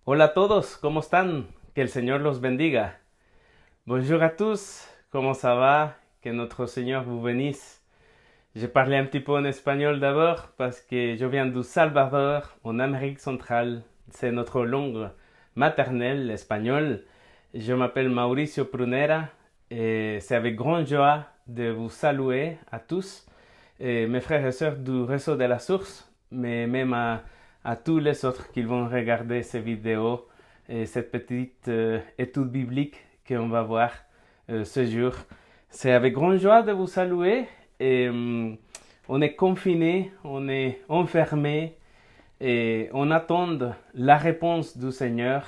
Hola a todos, ¿cómo están? Que el Señor los bendiga. Bonjour à tous, comment ça va? Que notre Seigneur vous bénisse. Je parlais un petit peu en espagnol d'abord parce que je viens du Salvador, en Amérique centrale. C'est notre langue maternelle, l'espagnol. Je m'appelle Mauricio Prunera et c'est avec grande joie de vous saluer à tous, et mes frères et sœurs du réseau de la source, mais même à tous les autres qui vont regarder ces vidéos et cette petite étude biblique qu'on va voir ce jour. C'est avec grande joie de vous saluer et on est confiné, on est enfermé et on attend la réponse du Seigneur.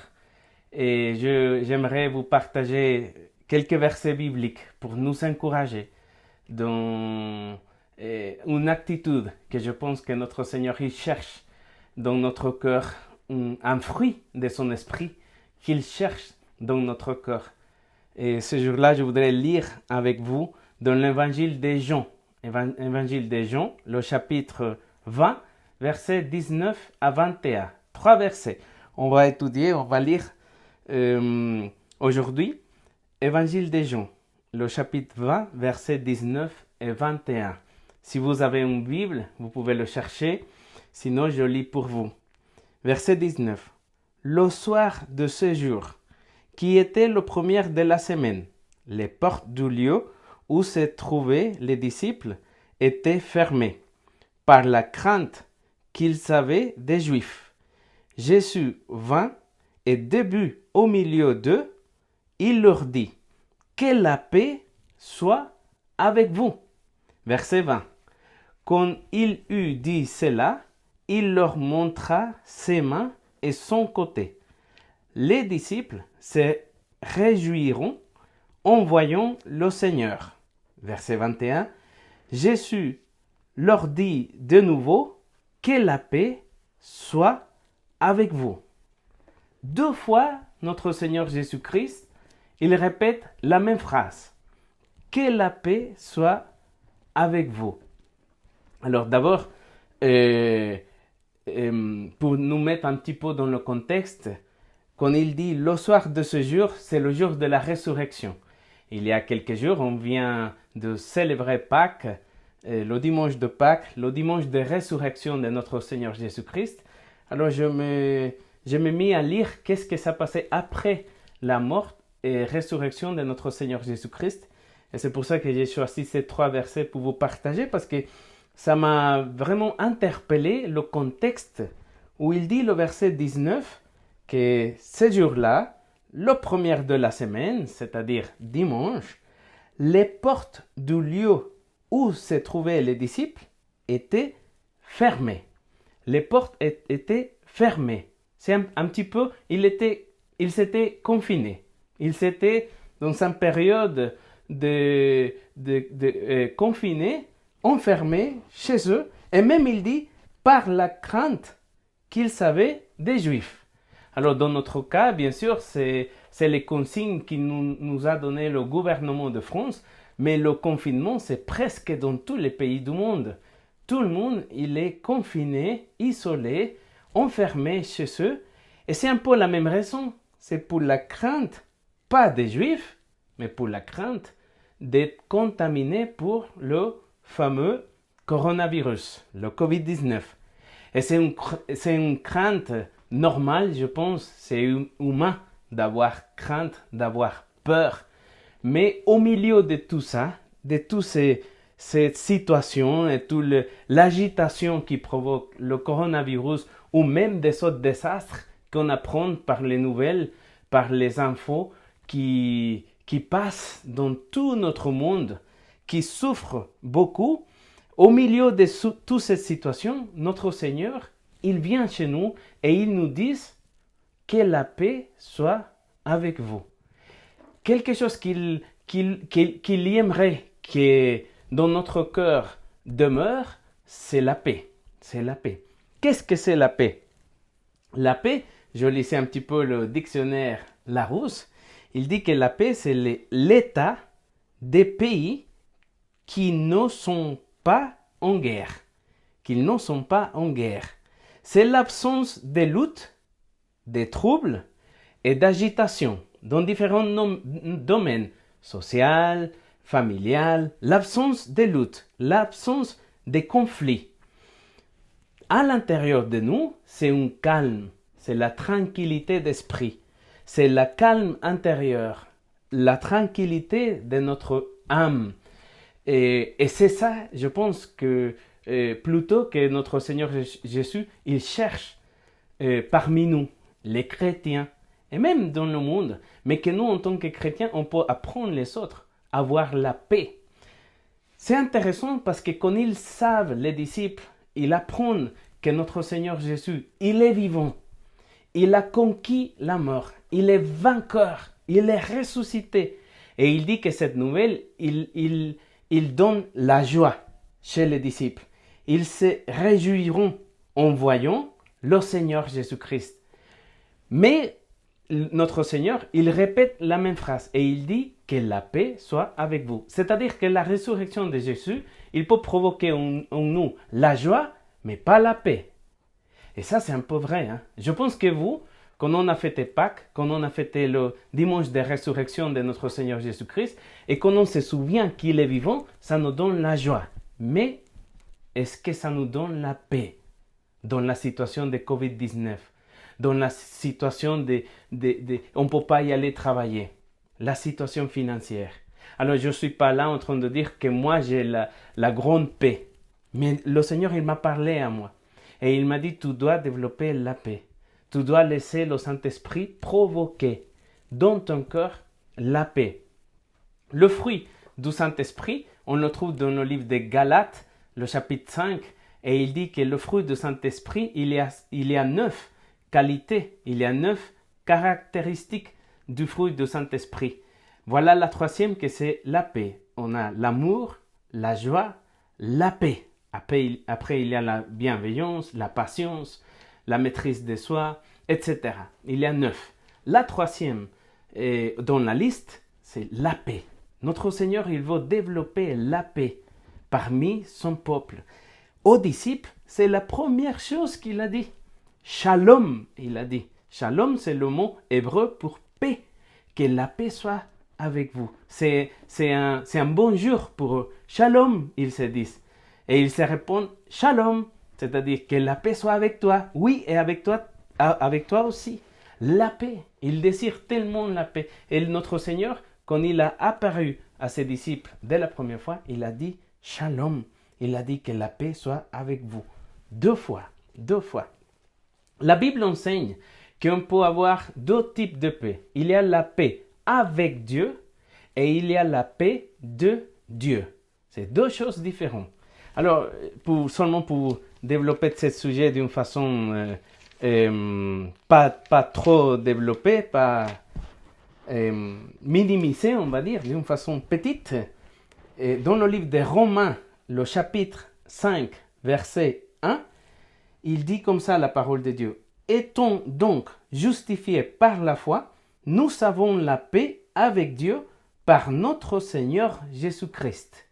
Et j'aimerais vous partager quelques versets bibliques pour nous encourager dans une attitude que je pense que notre Seigneur il cherche dans notre cœur, un fruit de son esprit qu'il cherche dans notre cœur. Et ce jour-là, je voudrais lire avec vous dans l'évangile de Jean. Évangile de Jean, le chapitre 20, versets 19 à 21. Trois versets. On va étudier, on va lire aujourd'hui. Évangile de Jean, le chapitre 20, versets 19 et 21. Si vous avez une Bible, vous pouvez le chercher. Sinon, je lis pour vous. Verset 19. Le soir de ce jour, qui était le premier de la semaine, les portes du lieu où se trouvaient les disciples étaient fermées, par la crainte qu'ils avaient des Juifs. Jésus vint et début au milieu d'eux, il leur dit, que la paix soit avec vous. Verset 20. Quand il eut dit cela, il leur montra ses mains et son côté. Les disciples se réjouiront en voyant le Seigneur. Verset 21. Jésus leur dit de nouveau, que la paix soit avec vous. Deux fois, notre Seigneur Jésus-Christ, il répète la même phrase. Que la paix soit avec vous. Alors d'abord, pour nous mettre un petit peu dans le contexte, quand il dit le soir de ce jour, c'est le jour de la résurrection. Il y a quelques jours, on vient de célébrer Pâques, le dimanche de Pâques, le dimanche de résurrection de notre Seigneur Jésus-Christ. Alors je me mis à lire qu'est-ce que ça passait après la mort et résurrection de notre Seigneur Jésus-Christ. Et c'est pour ça que j'ai choisi ces trois versets pour vous partager, parce que ça m'a vraiment interpellé le contexte où il dit le verset 19 que ce jour-là, le premier de la semaine, c'est-à-dire dimanche, les portes du lieu où se trouvaient les disciples étaient fermées. Les portes étaient fermées. C'est un petit peu, ils s'étaient confinés. Ils étaient dans une période de confinés, enfermés chez eux. Et même il dit, par la crainte qu'ils avaient des Juifs. Alors dans notre cas, bien sûr, c'est les consignes qui nous a donné le gouvernement de France, mais le confinement, c'est presque dans tous les pays du monde. Tout le monde, il est confiné, isolé, enfermé chez eux. Et c'est un peu la même raison. C'est pour la crainte, pas des Juifs, mais pour la crainte d'être contaminé pour le fameux coronavirus, le Covid-19. Et c'est une crainte normale, je pense, c'est humain d'avoir crainte, d'avoir peur. Mais au milieu de tout ça, de toutes ces situations et toute l'agitation qui provoque le coronavirus ou même des autres désastres qu'on apprend par les nouvelles, par les infos qui passent dans tout notre monde, qui souffrent beaucoup, au milieu de toutes ces situations, notre Seigneur, il vient chez nous et il nous dit que la paix soit avec vous. Quelque chose qu'il aimerait que dans notre cœur demeure, c'est la paix. C'est la paix. Qu'est-ce que c'est la paix? La paix, je lisais un petit peu le dictionnaire Larousse, il dit que la paix, c'est l'état des pays qui ne sont pas en guerre. Qu'ils ne sont pas en guerre. C'est l'absence de lutte des troubles et d'agitation dans différents domaines, social, familial, l'absence de lutte, l'absence de conflits. À l'intérieur de nous, c'est un calme, c'est la tranquillité d'esprit, c'est la calme intérieure, la tranquillité de notre âme. Et c'est ça, je pense que plutôt que notre Seigneur Jésus, il cherche parmi nous, les chrétiens, et même dans le monde, mais que nous, en tant que chrétiens, on peut apprendre les autres à avoir la paix. C'est intéressant parce que quand ils savent, les disciples, ils apprennent que notre Seigneur Jésus, il est vivant, il a conquis la mort, il est vainqueur, il est ressuscité. Et il dit que cette nouvelle, il donne la joie chez les disciples. Ils se réjouiront en voyant le Seigneur Jésus-Christ. Mais notre Seigneur, il répète la même phrase et il dit que la paix soit avec vous. C'est-à-dire que la résurrection de Jésus, il peut provoquer en nous la joie, mais pas la paix. Et ça, c'est un peu vrai. Je pense que vous, quand on a fêté Pâques, quand on a fêté le dimanche de résurrection de notre Seigneur Jésus-Christ, et quand on se souvient qu'il est vivant, ça nous donne la joie. Mais est-ce que ça nous donne la paix dans la situation de Covid-19? Dans la situation on ne peut pas y aller travailler, la situation financière. Alors je ne suis pas là en train de dire que moi j'ai la grande paix, mais le Seigneur il m'a parlé à moi et il m'a dit tu dois développer la paix, tu dois laisser le Saint-Esprit provoquer dans ton cœur la paix. Le fruit du Saint-Esprit, on le trouve dans le livre de Galates, le chapitre 5, et il dit que le fruit du Saint-Esprit, il y a 9 qualités, il y a 9 caractéristiques du fruit du Saint-Esprit. Voilà la troisième que c'est la paix. On a l'amour, la joie, la paix. Après, il y a la bienveillance, la patience, la maîtrise de soi, etc. Il y a 9. La troisième dans la liste, c'est la paix. Notre Seigneur, il veut développer la paix parmi son peuple. Aux disciples, c'est la première chose qu'il a dit. Shalom, il a dit. Shalom, c'est le mot hébreu pour paix. Que la paix soit avec vous. C'est un bonjour pour eux. Shalom, ils se disent. Et ils se répondent Shalom, c'est-à-dire que la paix soit avec toi. Oui, et avec toi aussi. La paix. Il désire tellement la paix. Et notre Seigneur, quand il a apparu à ses disciples dès la première fois, il a dit Shalom. Il a dit que la paix soit avec vous. 2 fois. La Bible enseigne qu'on peut avoir 2 types de paix. Il y a la paix avec Dieu et il y a la paix de Dieu. C'est 2 choses différentes. Alors, seulement pour développer ce sujet d'une façon pas trop développée, pas minimisée, on va dire, d'une façon petite, dans le livre de Romains, le chapitre 5, verset 1, il dit comme ça la parole de Dieu. Étant donc justifiés par la foi, nous avons la paix avec Dieu par notre Seigneur Jésus-Christ.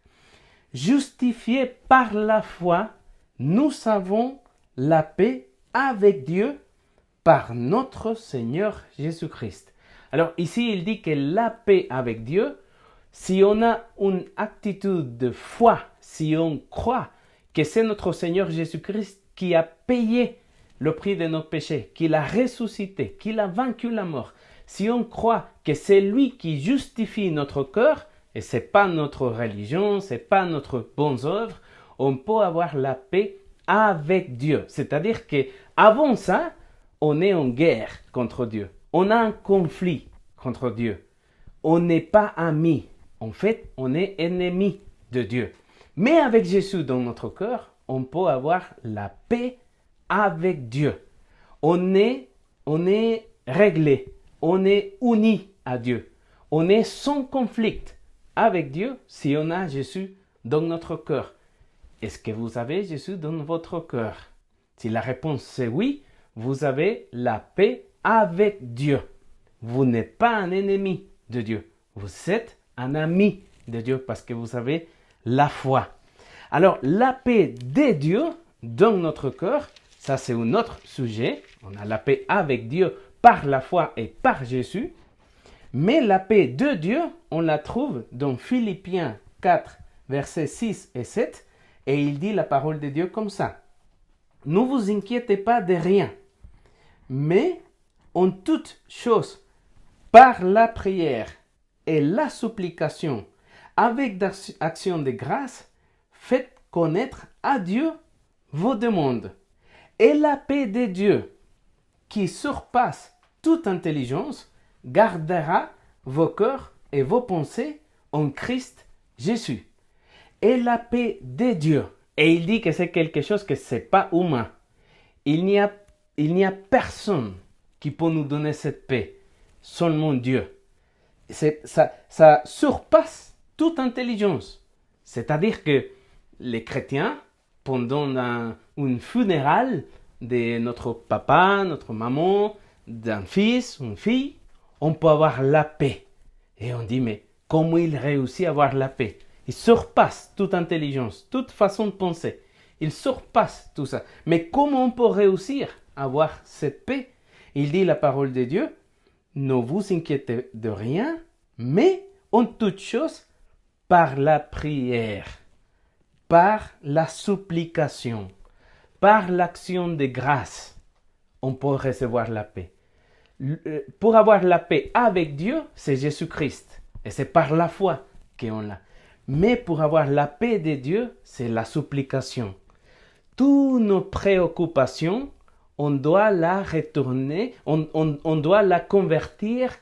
Justifiés par la foi, nous avons la paix avec Dieu par notre Seigneur Jésus-Christ. Alors ici, il dit que la paix avec Dieu, si on a une attitude de foi, si on croit que c'est notre Seigneur Jésus-Christ qui a payé le prix de nos péchés, qu'il a ressuscité, qu'il a vaincu la mort, si on croit que c'est lui qui justifie notre cœur, et ce n'est pas notre religion, ce n'est pas notre bonne œuvre, on peut avoir la paix avec Dieu. C'est-à-dire qu'avant ça, on est en guerre contre Dieu. On a un conflit contre Dieu. On n'est pas amis. En fait, on est ennemi de Dieu. Mais avec Jésus dans notre cœur, on peut avoir la paix avec Dieu. On est réglé. On est uni à Dieu. On est sans conflit avec Dieu si on a Jésus dans notre cœur. Est-ce que vous avez Jésus dans votre cœur? Si la réponse c'est oui, vous avez la paix avec Dieu. Vous n'êtes pas un ennemi de Dieu. Vous êtes un ami de Dieu parce que vous avez la foi. Alors, la paix de Dieu dans notre cœur, ça c'est un autre sujet. On a la paix avec Dieu par la foi et par Jésus. Mais la paix de Dieu, on la trouve dans Philippiens 4, versets 6 et 7. Et il dit la parole de Dieu comme ça. Ne vous inquiétez pas de rien, mais en toute chose, par la prière et la supplication, avec action de grâce, faites connaître à Dieu vos demandes. Et la paix de Dieu, qui surpasse toute intelligence, gardera vos cœurs et vos pensées en Christ Jésus. Et la paix de Dieu. Et il dit que c'est quelque chose que ce n'est pas humain. Il n'y a personne qui peut nous donner cette paix, seulement Dieu. Ça surpasse toute intelligence. C'est-à-dire que les chrétiens, pendant une funéraille de notre papa, notre maman, d'un fils, une fille, on peut avoir la paix. Et on dit, mais comment il réussit à avoir la paix? Il surpasse toute intelligence, toute façon de penser. Il surpasse tout ça. Mais comment on peut réussir à avoir cette paix? Il dit la parole de Dieu, ne vous inquiétez de rien, mais en toute chose, par la prière, par la supplication, par l'action de grâce, on peut recevoir la paix. Pour avoir la paix avec Dieu, c'est Jésus-Christ. Et c'est par la foi qu'on l'a. Mais pour avoir la paix de Dieu, c'est la supplication. Toutes nos préoccupations, on doit la retourner, on doit la convertir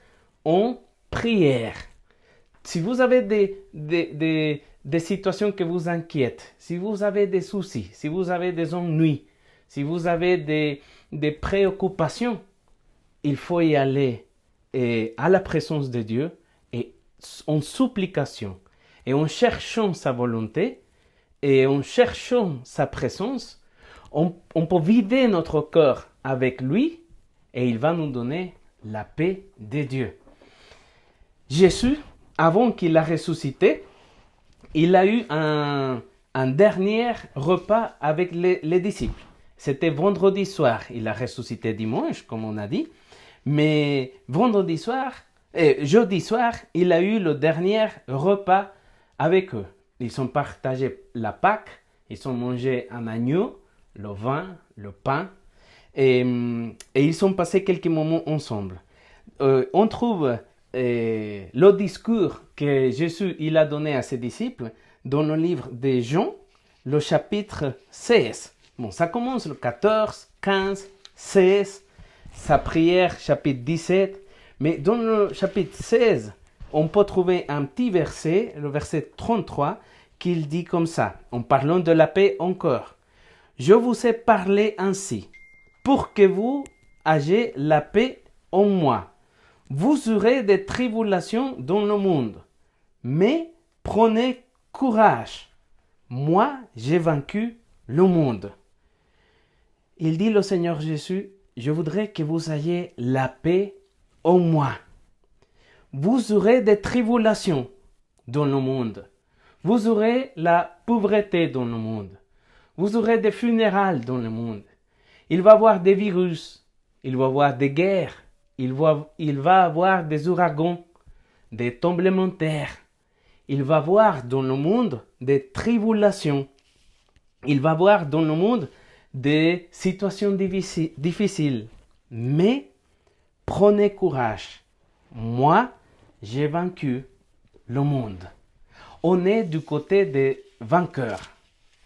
en prière. Si vous avez des situations qui vous inquiètent, si vous avez des soucis, si vous avez des ennuis, si vous avez des préoccupations, il faut y aller à la présence de Dieu et en supplication. Et en cherchant sa volonté et en cherchant sa présence, on peut vider notre cœur avec lui et il va nous donner la paix de Dieu. Jésus, avant qu'il a ressuscité, il a eu un dernier repas avec les disciples. C'était vendredi soir. Il a ressuscité dimanche, comme on a dit. Mais jeudi soir, il a eu le dernier repas avec eux. Ils ont partagé la Pâque, ils ont mangé un agneau, le vin, le pain, et ils ont passé quelques moments ensemble. On trouve le discours que Jésus il a donné à ses disciples dans le livre de Jean, le chapitre 16. Bon, ça commence le 14, 15, 16, sa prière, chapitre 17. Mais dans le chapitre 16, on peut trouver un petit verset, le verset 33, qui dit comme ça, en parlant de la paix encore. « Je vous ai parlé ainsi, pour que vous ayez la paix en moi. Vous aurez des tribulations dans le monde, mais prenez courage. Moi, j'ai vaincu le monde. » Il dit le Seigneur Jésus, « Je voudrais que vous ayez la paix en moi. » Vous aurez des tribulations dans le monde. Vous aurez la pauvreté dans le monde. Vous aurez des funérailles dans le monde. Il va y avoir des virus. Il va y avoir des guerres. Il va y avoir des ouragans, des tremblements de terre. Il va y avoir dans le monde des tribulations. Il va y avoir dans le monde des situations difficiles. Mais prenez courage. Moi, j'ai vaincu le monde. On est du côté des vainqueurs.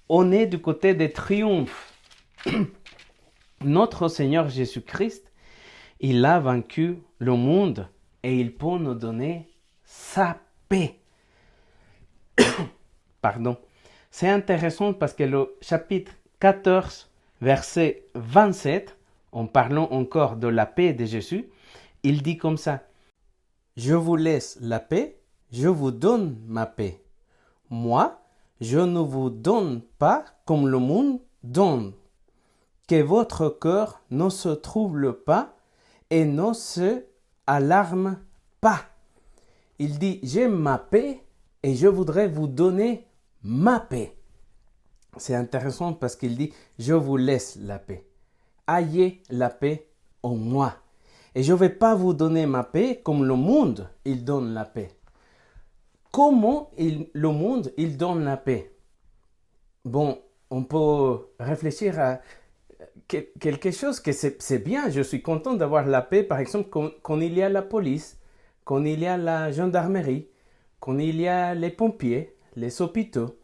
On est du côté des triomphes. Notre Seigneur Jésus-Christ, il a vaincu le monde et il peut nous donner sa paix. Pardon. C'est intéressant parce que le chapitre 14, verset 27, en parlant encore de la paix de Jésus, il dit comme ça. Je vous laisse la paix, je vous donne ma paix. Moi, je ne vous donne pas comme le monde donne. Que votre cœur ne se trouble pas et ne se alarme pas. Il dit, j'ai ma paix et je voudrais vous donner ma paix. C'est intéressant parce qu'il dit, je vous laisse la paix. Ayez la paix en moi. Et je ne vais pas vous donner ma paix comme le monde, il donne la paix. Comment le monde, il donne la paix? Bon, on peut réfléchir à quelque chose que c'est bien. Je suis content d'avoir la paix, par exemple, quand il y a la police, quand il y a la gendarmerie, quand il y a les pompiers, les hôpitaux,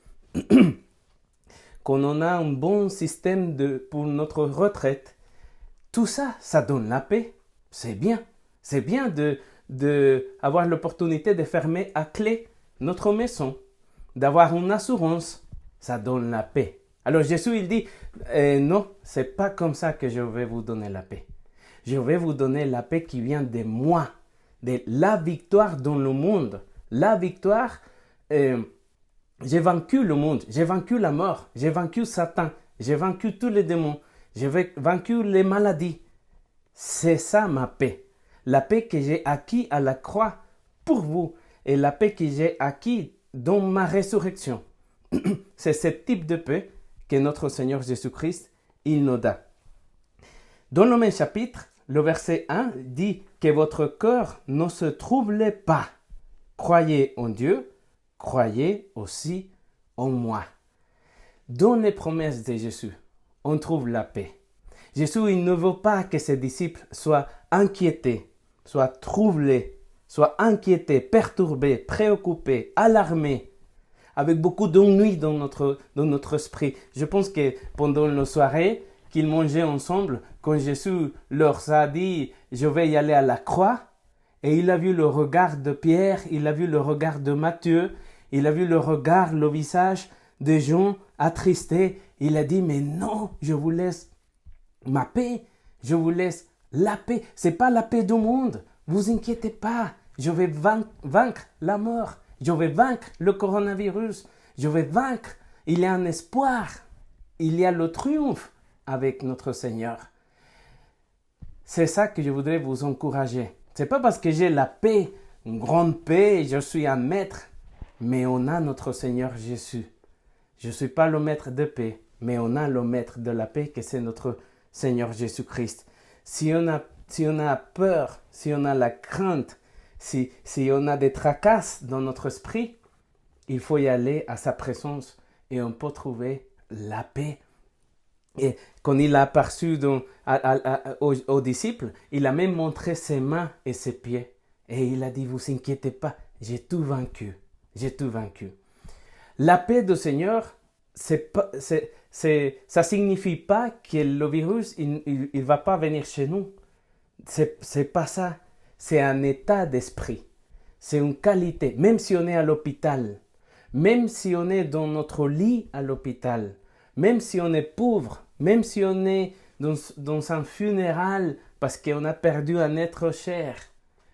quand on a un bon système pour notre retraite. Tout ça, ça donne la paix. C'est bien. C'est bien d'avoir l'opportunité de fermer à clé notre maison, d'avoir une assurance. Ça donne la paix. Alors Jésus, il dit, non, c'est pas comme ça que je vais vous donner la paix. Je vais vous donner la paix qui vient de moi, de la victoire dans le monde. La victoire, j'ai vaincu le monde, j'ai vaincu la mort, j'ai vaincu Satan, j'ai vaincu tous les démons, j'ai vaincu les maladies. C'est ça ma paix. La paix que j'ai acquis à la croix pour vous et la paix que j'ai acquis dans ma résurrection. C'est ce type de paix que notre Seigneur Jésus-Christ, il nous donne. Dans le même chapitre, le verset 1 dit que votre cœur ne se trouble pas. Croyez en Dieu, croyez aussi en moi. Dans les promesses de Jésus, on trouve la paix. Jésus, il ne veut pas que ses disciples soient inquiétés, soient troublés, soient inquiétés, perturbés, préoccupés, alarmés, avec beaucoup d'ennui dans notre esprit. Je pense que pendant la soirée qu'ils mangeaient ensemble, quand Jésus leur a dit « Je vais y aller à la croix », et il a vu le regard de Pierre, il a vu le regard de Matthieu, il a vu le regard, le visage de Jean attristé. Il a dit, mais non, je vous laisse ma paix, je vous laisse la paix. Ce n'est pas la paix du monde, vous inquiétez pas, je vais vaincre la mort, je vais vaincre le coronavirus, je vais vaincre, il y a un espoir, il y a le triomphe avec notre Seigneur. C'est ça que je voudrais vous encourager. Ce n'est pas parce que j'ai la paix, une grande paix, je suis un maître, mais on a notre Seigneur Jésus. Je ne suis pas le maître de paix, mais on a le maître de la paix, que c'est notre Seigneur Jésus-Christ. Si on a peur, si on a la crainte, si on a des tracasses dans notre esprit, il faut y aller à sa présence et on peut trouver la paix. Et quand il a aperçu aux disciples, il a même montré ses mains et ses pieds. Et il a dit, vous inquiétez pas, j'ai tout vaincu. J'ai tout vaincu. La paix du Seigneur, ça ne signifie pas que le virus, il ne va pas venir chez nous. C'est pas ça. C'est un état d'esprit. C'est une qualité. Même si on est à l'hôpital, même si on est dans notre lit à l'hôpital, même si on est pauvre, même si on est dans un funéral parce qu'on a perdu un être cher,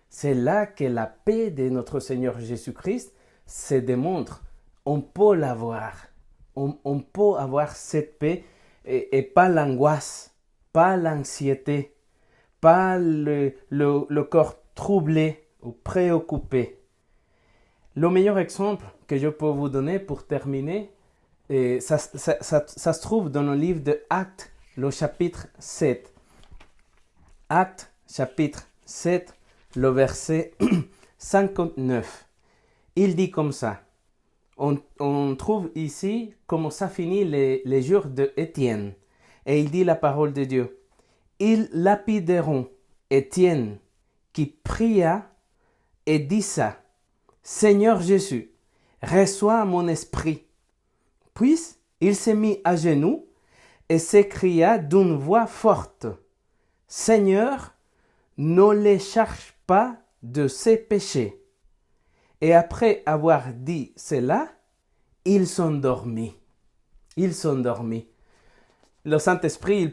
c'est là que la paix de notre Seigneur Jésus-Christ se démontre. On peut l'avoir. On peut avoir cette paix et pas l'angoisse, pas l'anxiété, pas le corps troublé ou préoccupé. Le meilleur exemple que je peux vous donner pour terminer, ça se trouve dans le livre de Actes, le chapitre 7. Actes, chapitre 7, le verset 59. Il dit comme ça. On trouve ici comment ça finit les jours de Étienne. Et il dit la parole de Dieu. Ils lapideront Étienne qui pria et dit ça. Seigneur Jésus, reçois mon esprit. Puis il s'est mis à genoux et s'écria d'une voix forte. Seigneur, ne les charge pas de ses péchés. Et après avoir dit cela, ils s'endormit. Ils s'endormit. Le Saint-Esprit,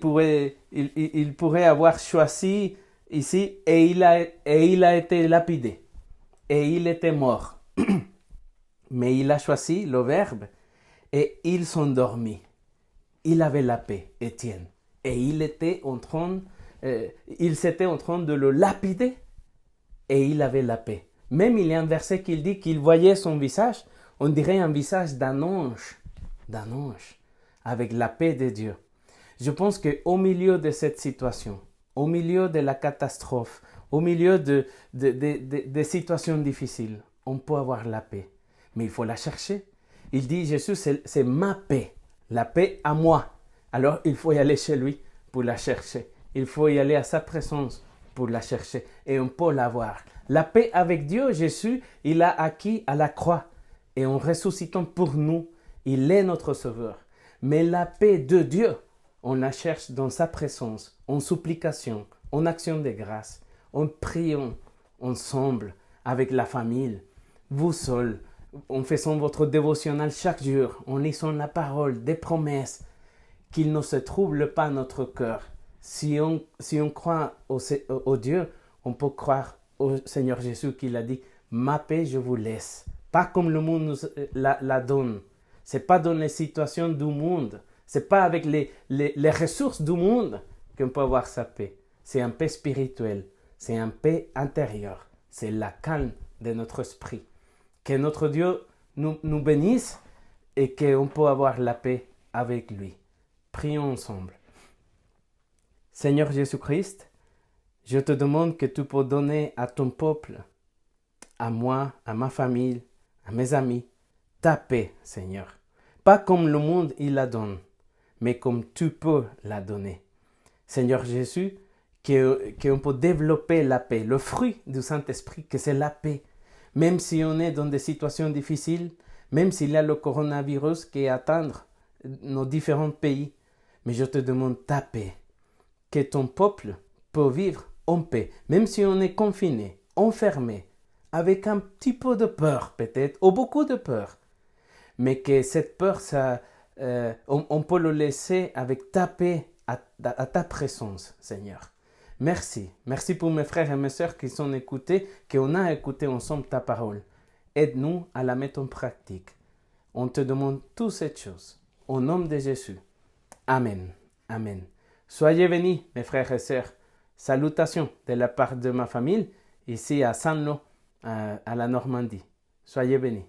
il pourrait avoir choisi ici et il a été lapidé. Et il était mort. Mais il a choisi le verbe et il s'endormit. Il avait la paix, Étienne. Et il s'était en train de le lapider et il avait la paix. Même il y a un verset qui dit qu'il voyait son visage, on dirait un visage d'un ange, avec la paix de Dieu. Je pense qu'au milieu de cette situation, au milieu de la catastrophe, au milieu de situations difficiles, on peut avoir la paix. Mais il faut la chercher. Il dit, Jésus, c'est ma paix, la paix à moi. Alors il faut y aller chez lui pour la chercher. Il faut y aller à sa présence pour la chercher. Et on peut l'avoir. La paix avec Dieu, Jésus, il a acquis à la croix. Et en ressuscitant pour nous, il est notre sauveur. Mais la paix de Dieu, on la cherche dans sa présence, en supplication, en action de grâce, en priant ensemble avec la famille, vous seuls, en faisant votre dévotionnel chaque jour, en lisant la parole, des promesses, qu'il ne se trouble pas notre cœur. Si on croit au Dieu, on peut croire au Seigneur Jésus qui a dit « Ma paix, je vous laisse ». Pas comme le monde nous la donne. Ce n'est pas dans les situations du monde. Ce n'est pas avec les ressources du monde qu'on peut avoir sa paix. C'est une paix spirituelle. C'est une paix intérieure. C'est la calme de notre esprit. Que notre Dieu nous bénisse et qu'on peut avoir la paix avec lui. Prions ensemble. Seigneur Jésus-Christ, je te demande que tu peux donner à ton peuple, à moi, à ma famille, à mes amis, ta paix, Seigneur. Pas comme le monde il la donne, mais comme tu peux la donner. Seigneur Jésus, qu'on peut développer la paix, le fruit du Saint-Esprit, que c'est la paix. Même si on est dans des situations difficiles, même s'il y a le coronavirus qui atteint nos différents pays, mais je te demande ta paix, que ton peuple peut vivre en paix, même si on est confiné, enfermé, avec un petit peu de peur peut-être, ou beaucoup de peur, mais que cette peur, on peut le laisser avec ta paix à ta présence, Seigneur. Merci. Merci pour mes frères et mes sœurs qui sont écoutés, qu'on a écouté ensemble ta parole. Aide-nous à la mettre en pratique. On te demande toutes ces choses. Au nom de Jésus. Amen. Amen. Soyez bénis, mes frères et sœurs. Salutations de la part de ma famille, ici à Saint-Lô, à la Normandie. Soyez bénis.